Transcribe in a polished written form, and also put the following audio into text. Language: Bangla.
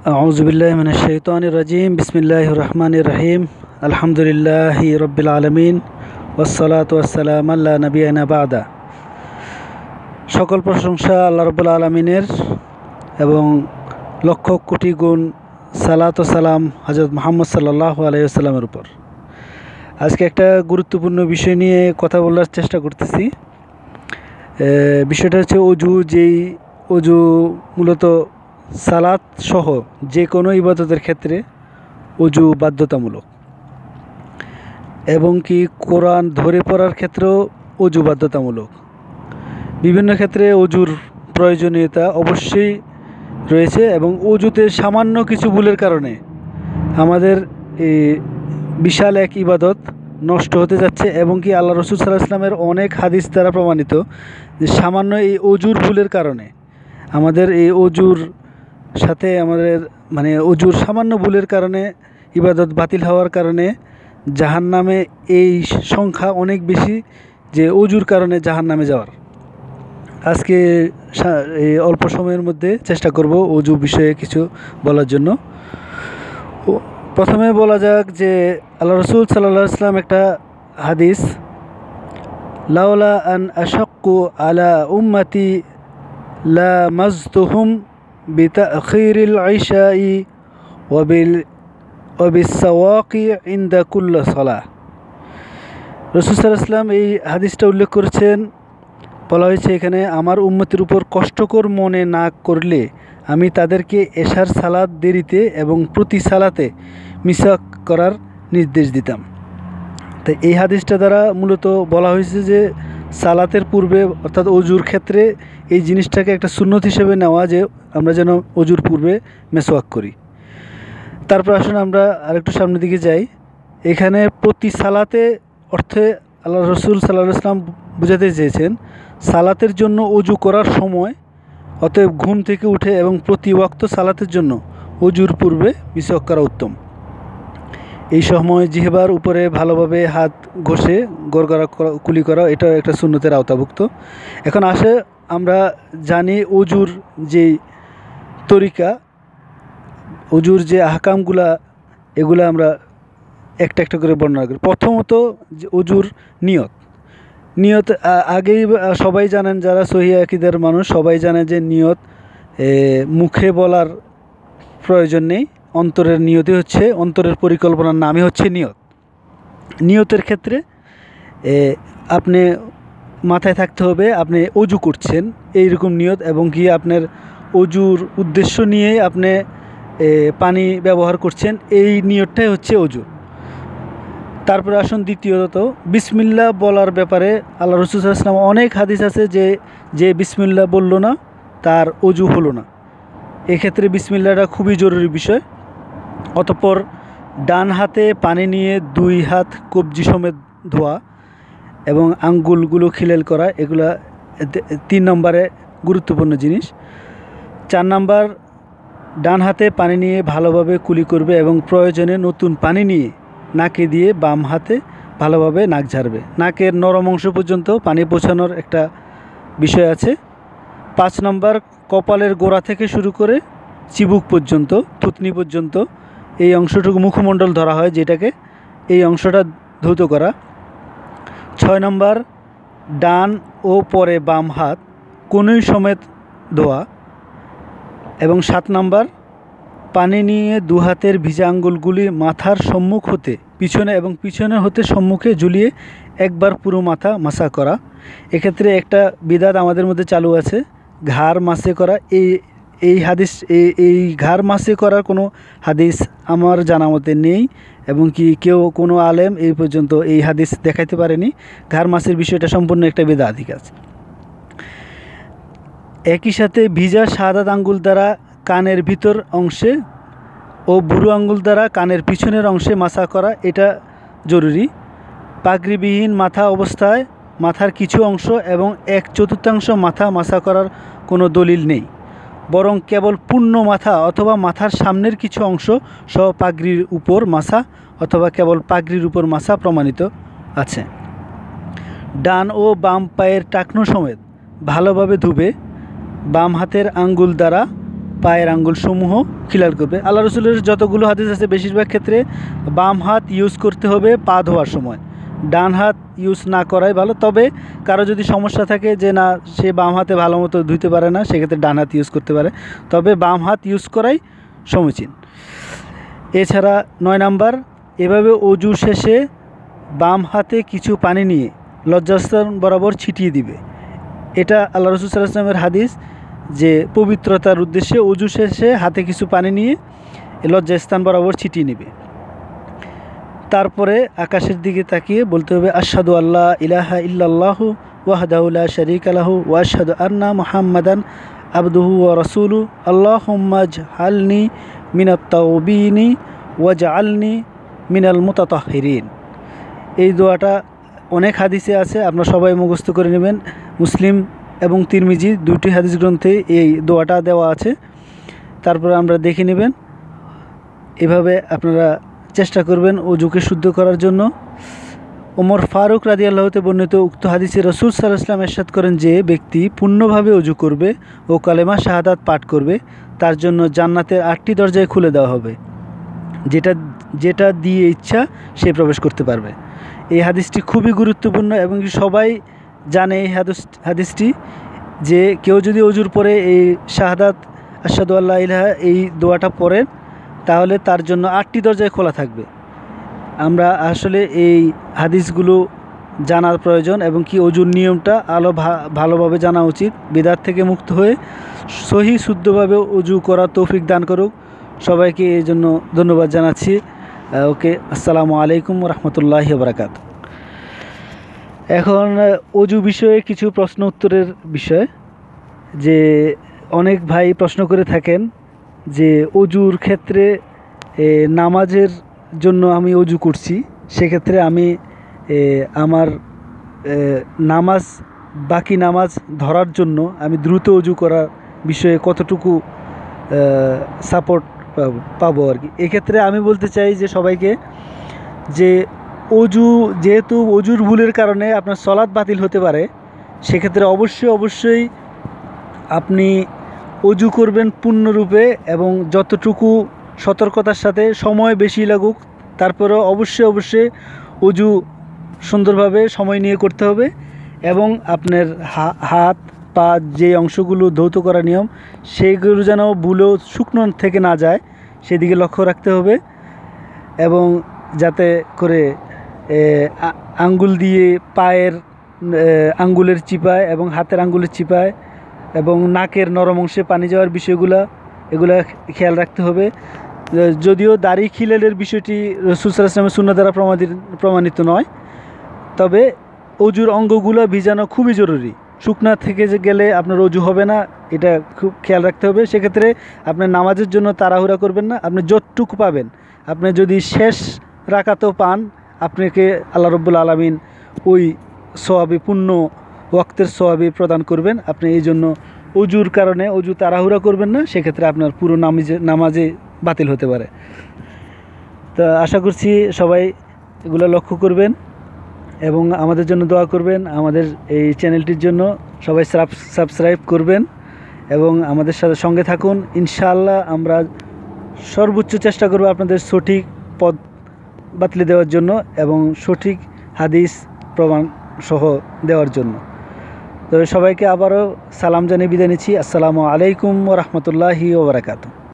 আউযুবিল্লাহি মিনাশ শাইতানির রাজিম বিসমিল্লাহির রহমানির রহিম আলহামদুলিল্লাহি রাব্বিল আলামিন ওয়াসসালাতু ওয়াসসালামু আলা নাবিয়িনা বাদা। সকল প্রশংসা আল্লাহ রাব্বুল আলামিনের এবং লক্ষ কোটি গুণ সালাত ও সালাম হযরত মুহাম্মদ সাল্লাল্লাহু আলাইহি ওয়াসাল্লামের উপর। আজকে একটা গুরুত্বপূর্ণ বিষয় নিয়ে কথা বলার চেষ্টা করতেছি। বিষয়টা হচ্ছে অজু। যেই অজু মূলত সালাত সহ যে কোনো ইবাদতের ক্ষেত্রে অজু বাধ্যতামূলক, এবং কি কোরআন ধরে পড়ার ক্ষেত্রেও অজু বাধ্যতামূলক। বিভিন্ন ক্ষেত্রে অজুর প্রয়োজনীয়তা অবশ্যই রয়েছে, এবং অজুতে সামান্য কিছু ভুলের কারণে আমাদের এই বিশাল এক ইবাদত নষ্ট হতে যাচ্ছে। এবং কি আল্লাহ রসুল সাল্লাল্লাহু আলাইহি ওয়াসাল্লামের অনেক হাদিস দ্বারা প্রমাণিত যে সামান্য এই অজুর ভুলের কারণে আমাদের এই অজুর সাথে অজুর সামান্য ভুলের কারণে ইবাদত বাতিল হওয়ার কারণে জাহান্নামে এই সংখ্যা অনেক বেশি, যে অজুর কারণে জাহান্নামে যাওয়ার। আজকে এই অল্প সময়ের মধ্যে চেষ্টা করব অজু বিষয়ে কিছু বলার জন্য। প্রথমে বলা যাক যে আল্লাহ রসুল সাল্লাল্লাহু আলাইহি ওয়াসাল্লাম একটা হাদিস, লাউলা আন আশাক্কু আলা উম্মতি লা মাজতুহুম বিতাখিরিল ইশাই ওয়াবিসসাওয়াকি ইনদা কুল্লি সালাহ। রাসূল সাল্লাল্লাহু আলাইহি ওয়াসাল্লাম এই হাদিসটা উল্লেখ করেছেন। বলা হয়েছে এখানে, আমার উম্মতের উপর কষ্টকর মনে না করলে আমি তাদেরকে এশার সালাত দেরিতে এবং প্রতি সালাতে মিসওয়াক করার নির্দেশ দিতাম। তাই এই হাদিসটা দ্বারা মূলত বলা হয়েছে যে সালাতের পূর্বে অর্থাৎ অজুর ক্ষেত্রে এই জিনিসটাকে একটা সুন্নত হিসেবে নেওয়া, যে আমরা যেন অজুর পূর্বে মেসওয়াক করি। তারপর আসুন আমরা আরেকটু সামনের দিকে যাই। এখানে প্রতি সালাতে অর্থে আল্লাহ রসুল সাল্লাল্লাহু আলাইহি ওয়াসাল্লাম বুঝাতে চেয়েছেন সালাতের জন্য অজু করার সময়, অতএব ঘুম থেকে উঠে এবং প্রতি ওয়াক্ত সালাতের জন্য অজুর পূর্বে মিসওয়াক করা উত্তম। এই সময় জিহ্বার উপরে ভালোভাবে হাত ঘষে গড়গড়া কুলি করা, এটা একটা সুন্নতের আওতাভুক্ত। এখন আসে আমরা জানি অজুর যে তরিকা, অজুর যে আহকামগুলা, এগুলো আমরা একটা একটা করে বর্ণনা করি। প্রথমত যে অজুর নিয়ত আগেই সবাই জানেন, যারা সহিহ আকীদার মানুষ সবাই জানে যে নিয়ত মুখে বলার প্রয়োজন নেই। অন্তরের নিয়তই হচ্ছে, অন্তরের পরিকল্পনার নামই হচ্ছে নিয়তের ক্ষেত্রে আপনি মাথায় থাকতে হবে আপনি অজু করছেন এইরকম নিয়ত, এবং কি আপনার অজুর উদ্দেশ্য নিয়েই আপনি পানি ব্যবহার করছেন, এই নিয়তটাই হচ্ছে অজু। তারপরে আসুন দ্বিতীয়ত বিসমিল্লাহ বলার ব্যাপারে আল্লাহ রাসূল সাল্লাল্লাহু আলাইহি ওয়াসাল্লাম অনেক হাদিস আছে যে বিসমিল্লাহ বলল না তার অজু হলো না। এক্ষেত্রে বিসমিল্লাহটা খুবই জরুরি বিষয়। অতঃপর ডান হাতে পানি নিয়ে 2 হাত কবজি সমেত ধোয়া এবং আঙ্গুলগুলো খিলেল করা, এগুলা 3 নম্বরে গুরুত্বপূর্ণ জিনিস। 4 নম্বর, ডান হাতে পানি নিয়ে ভালোভাবে কুলি করবে এবং প্রয়োজনে নতুন পানি নিয়ে নাকে দিয়ে বাম হাতে ভালোভাবে নাক ঝাড়বে। নাকের নরম অংশ পর্যন্ত পানি পৌঁছানোর একটা বিষয় আছে। 5 নম্বর, কপালের গোড়া থেকে শুরু করে চিবুক পর্যন্ত, থুতনি পর্যন্ত এই অংশটুকু মুখমণ্ডল ধরা হয়, যেটাকে এই অংশটা ধৌত করা। 6 নম্বর, ডান ও পরে বাম হাত কনুই সমেত ধোয়া। এবং 7 নম্বর, পানি নিয়ে 2 হাতের ভিজা আঙ্গুলগুলি মাথার সম্মুখ হতে পিছনে এবং পিছনে হতে সম্মুখে ঝুলিয়ে একবার পুরো মাথা মাসা করা। এক্ষেত্রে একটা বিদআত আমাদের মধ্যে চালু আছে, ঘাড় মাসে করা। এই হাদিস এই ঘাড় মাসে করার কোনো হাদিস আমার জানা মতে নেই, এবং কি কেউ কোনো আলেম এই পর্যন্ত এই হাদিস দেখাইতে পারেনি। ঘাড় মাসের বিষয়টা সম্পূর্ণ একটা বিদআতি কাজ। একই সাথে ভিজা শাহাদাত আঙ্গুল দ্বারা কানের ভিতর অংশে ও বুড়ো আঙ্গুল দ্বারা কানের পিছনের অংশে মাসা করা, এটা জরুরি। পাগড়িবিহীন মাথা অবস্থায় মাথার কিছু অংশ এবং 1/4 মাথা মাসা করার কোনো দলিল নেই, বরং কেবল পূর্ণ মাথা অথবা মাথার সামনের কিছু অংশ সহ পাগড়ির উপর মাসা অথবা কেবল পাগড়ির উপর মাসা প্রমাণিত আছে। ডান ও বাম পায়ের টাকনু সমেত ভালোভাবে ধুবে বাম হাতের আঙ্গুল দ্বারা পায়ের আঙ্গুলসমূহ ক্লিয়ার করবে। আল্লাহ রসুলের যতগুলো হাদিস আছে বেশিরভাগ ক্ষেত্রে বাম হাত ইউজ করতে হবে পা ধোয়ার সময়, ডান হাত ইউজ না করাই ভালো। তবে কারো যদি সমস্যা থাকে যে না সে বাম হাতে ভালো মতো ধুইতে পারে না, সেক্ষেত্রে ডান হাত ইউজ করতে পারে, তবে বাম হাত ইউজ করাই সমীচীন। এছাড়া 9 নাম্বার, এভাবে অজু শেষে বাম হাতে কিছু পানি নিয়ে লজ্জাস্থান বরাবর ছিটিয়ে দিবে। এটা আল্লাহ রসুল সাল্লাল্লাহু আলাইহি ওয়াসাল্লামের হাদিস যে পবিত্রতার উদ্দেশ্যে অজু শেষে হাতে কিছু পানি নিয়ে লজ্জাস্থান বরাবর ছিটিয়ে নেবে। তারপরে আকাশের দিকে তাকিয়ে বলতে হবে আশহাদু আল্লা ইলাহা ইল্লাল্লাহু ওয়াহদাহু লা শারীকা লাহু ওয়া আশহাদু আন্না মুহাম্মাদান আবদুহু ওয়া রাসূলুহু আল্লাহুম্মা ইজআলনি মিনাত তাওবিনি ওয়াজআলনি মিনাল মুতাতাহহিরিন। এই দোয়াটা অনেক হাদিসে আছে, আপনারা সবাই মুখস্থ করে নেবেন। মুসলিম এবং তিরমিজি দুটি হাদিস গ্রন্থে এই দোয়াটা দেওয়া আছে। তারপরে আমরা দেখে নেবেন, এভাবে আপনারা চেষ্টা করবেন অজুকে শুদ্ধ করার জন্য। ওমর ফারুক রাদিয়াল্লাহু তাআলা বর্ণিত উক্ত হাদিসে রাসূল সাল্লাল্লাহু আলাইহি ওয়াসাল্লাম ইরশাদ করেন যে ব্যক্তি পূর্ণভাবে অজু করবে ও কালেমা শাহাদাত পাঠ করবে তার জন্য জান্নাতের 8টি দরজায় খুলে দেওয়া হবে, যেটা দিয়ে ইচ্ছা সে প্রবেশ করতে পারবে। এই হাদিসটি খুবই গুরুত্বপূর্ণ এবং সবাই জানে এই হাদিসটি, যে কেউ যদি অজুর পরে এই শাহাদাত আশহাদু আল্লা ইলাহা এই দোয়াটা পড়েন তাহলে তার জন্য 8টি দরজায় খোলা থাকবে। আমরা আসলে এই হাদিসগুলো জানার প্রয়োজন এবং কি অজুর নিয়মটা ভালোভাবে জানা উচিত। বিদআত থেকে মুক্ত হয়ে সহি শুদ্ধভাবে অজু করার তৌফিক দান করুক সবাইকে, এই জন্য ধন্যবাদ জানাচ্ছি। ওকে, আসসালামু আলাইকুম রহমতুল্লাহি ওয়া বারাকাতুহু। এখন অজু বিষয়ে কিছু প্রশ্ন উত্তরের বিষয়, যে অনেক ভাই প্রশ্ন করে থাকেন যে অজুর ক্ষেত্রে নামাজের জন্য আমি অজু করছি, সেক্ষেত্রে আমি আমার বাকি নামাজ ধরার জন্য আমি দ্রুত অজু করার বিষয়ে কতটুকু সাপোর্ট পাবো আর কি। এক্ষেত্রে আমি বলতে চাই যে সবাইকে, যে যেহেতু অজুর ভুলের কারণে আপনার সলাৎ বাতিল হতে পারে, সেক্ষেত্রে অবশ্যই আপনি অজু করবেন পূর্ণরূপে এবং যতটুকু সতর্কতার সাথে, সময় বেশি লাগুক তারপরেও অবশ্যই অজু সুন্দরভাবে সময় নিয়ে করতে হবে এবং আপনার হাত পা যে অংশগুলো ধৌত করা নিয়ম সেইগুলো যেন ভুলেও শুকনো থেকে না যায় সেদিকে লক্ষ্য রাখতে হবে, এবং যাতে করে আঙ্গুল দিয়ে পায়ের আঙ্গুলের চিপায় এবং হাতের আঙ্গুলের চিপায় এবং নাকের নরম অংশে পানি যাওয়ার এগুলা খেয়াল রাখতে হবে। যদিও দাড়ি খিলালের বিষয়টি রাসূল সাল্লাল্লাহু আলাইহি ওয়াসাল্লামের সুন্নাহ দ্বারা প্রমাণিত নয়, তবে অজুর অঙ্গগুলো ভিজানো খুবই জরুরি। শুকনা থেকে গেলে আপনার অজু হবে না, এটা খুব খেয়াল রাখতে হবে। সেক্ষেত্রে আপনার নামাজের জন্য তাড়াহুড়া করবেন না, আপনি যতটুকু পাবেন, আপনি যদি শেষ রাকাতও পান আপনাকে আল্লাহ রাব্বুল আলামিন ওই সওয়াবে পূর্ণ ওয়াক্তের সওয়াবে প্রদান করবেন। আপনি এই জন্য অজুর কারণে অজু তাড়াহুড়া করবেন না, সেক্ষেত্রে আপনার পুরো নামাজে বাতিল হতে পারে। তো আশা করছি সবাই এগুলো লক্ষ্য করবেন এবং আমাদের জন্য দোয়া করবেন। আমাদের এই চ্যানেলটির জন্য সবাই সাবস্ক্রাইব করবেন এবং আমাদের সঙ্গে থাকুন। ইনশাআল্লাহ আমরা সর্বোচ্চ চেষ্টা করব আপনাদের সঠিক পথ বাতলে দেওয়ার জন্য এবং সঠিক হাদিস প্রমাণ সহ দেওয়ার জন্য। তবে সবাইকে আবারও সালাম জানিয়ে বিদায় নিচ্ছি। আসসালামু আলাইকুম ওয়া রাহমাতুল্লাহি ওয়া বারাকাতুহু।